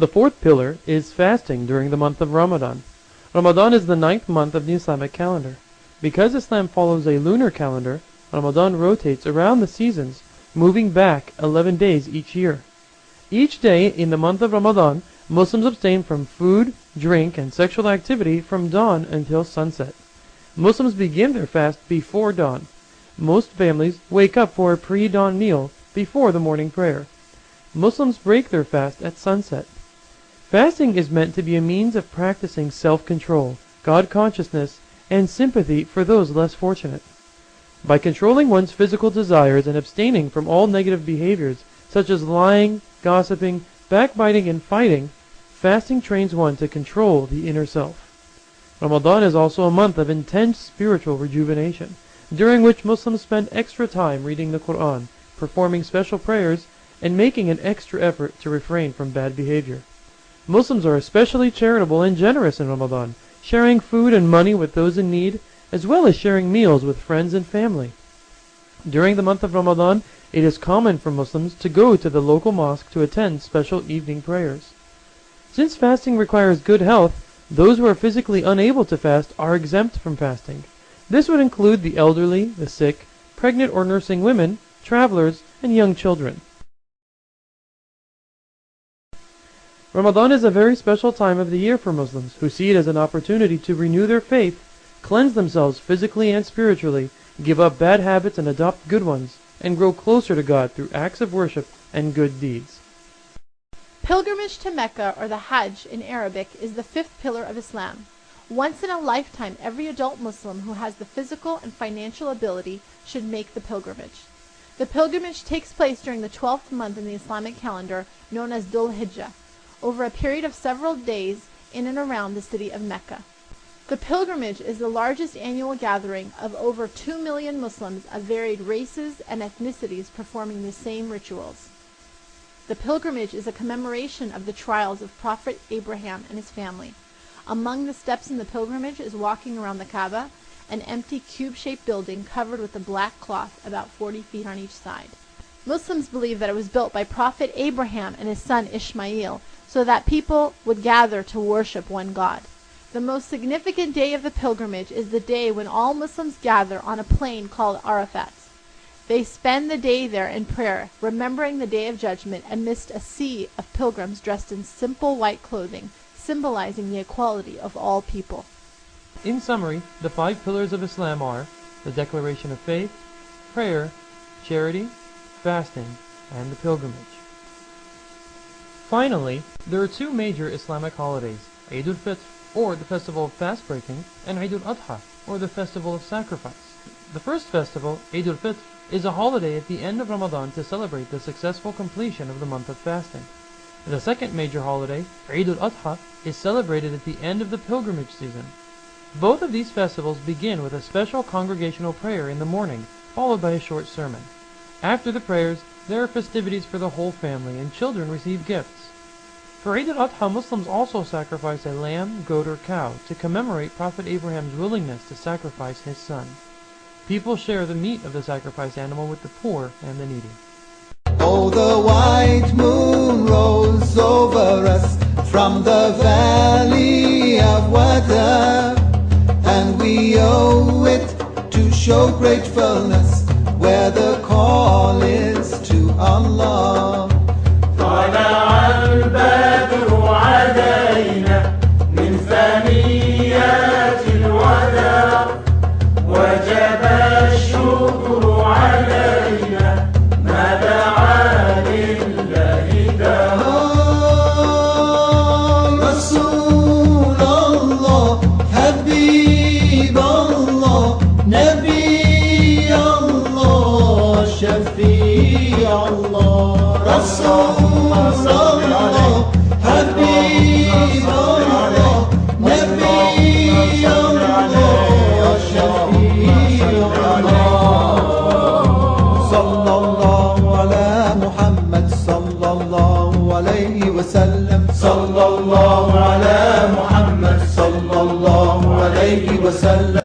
The fourth pillar is fasting during the month of Ramadan. Ramadan is the 9th month of the Islamic calendar. Because Islam follows a lunar calendar, Ramadan rotates around the seasons, moving back 11 days each year. Each day in the month of Ramadan, Muslims abstain from food, drink, and sexual activity from dawn until sunset. Muslims begin their fast before dawn. Most families wake up for a pre-dawn meal before the morning prayer. Muslims break their fast at sunset. Fasting is meant to be a means of practicing self-control, God consciousness, and sympathy for those less fortunate. By controlling one's physical desires and abstaining from all negative behaviors such as lying, gossiping, backbiting, and fighting, fasting trains one to control the inner self. Ramadan is also a month of intense spiritual rejuvenation, during which Muslims spend extra time reading the Quran, performing special prayers, and making an extra effort to refrain from bad behavior. Muslims are especially charitable and generous in Ramadan, sharing food and money with those in need, as well as sharing meals with friends and family. During the month of Ramadan, it is common for Muslims to go to the local mosque to attend special evening prayers. Since fasting requires good health, those who are physically unable to fast are exempt from fasting. This would include the elderly, the sick, pregnant or nursing women, travelers, and young children. Ramadan is a very special time of the year for Muslims who see it as an opportunity to renew their faith, cleanse themselves physically and spiritually, give up bad habits and adopt good ones, and grow closer to God through acts of worship and good deeds. Pilgrimage to Mecca, or the Hajj in Arabic, is the fifth pillar of Islam. Once in a lifetime, every adult Muslim who has the physical and financial ability should make the pilgrimage. The pilgrimage takes place during the 12th month in the Islamic calendar, known as Dhul Hijjah, over a period of several days in and around the city of Mecca. The pilgrimage is the largest annual gathering of over 2 million Muslims of varied races and ethnicities performing the same rituals. The pilgrimage is a commemoration of the trials of Prophet Abraham and his family. Among the steps in the pilgrimage is walking around the Kaaba, an empty cube-shaped building covered with a black cloth about 40 feet on each side. Muslims believe that it was built by Prophet Abraham and his son Ishmael, so that people would gather to worship one God. The most significant day of the pilgrimage is the day when all Muslims gather on a plain called Arafat. They spend the day there in prayer, remembering the Day of Judgment amidst a sea of pilgrims dressed in simple white clothing, symbolizing the equality of all people. In summary, the 5 pillars of Islam are the declaration of faith, prayer, charity, fasting, and the pilgrimage. Finally, there are 2 major Islamic holidays, Eid al-Fitr, or the festival of fast breaking, and Eid al-Adha, or the festival of sacrifice. The first festival, Eid al-Fitr, is a holiday at the end of Ramadan to celebrate the successful completion of the month of fasting. The second major holiday, Eid al-Adha, is celebrated at the end of the pilgrimage season. Both of these festivals begin with a special congregational prayer in the morning, followed by a short sermon. After the prayers, there are festivities for the whole family, and children receive gifts. For Eid al-Adha, Muslims also sacrifice a lamb, goat, or cow to commemorate Prophet Abraham's willingness to sacrifice his son. People share the meat of the sacrificed animal with the poor and the needy. Oh, the white moon rose over us from the valley of Wada, and we owe it to show gratefulness where the call is to Allah. طلع البدر علينا من ثنيات الوداع وجب الشكر علينا ما دعا لله داع. رسول الله حبيب الله نبي الله شفيع الله. رسول الله حبيب الله نبي الله شفيع الله. صلى الله على محمد صلى الله عليه وسلم.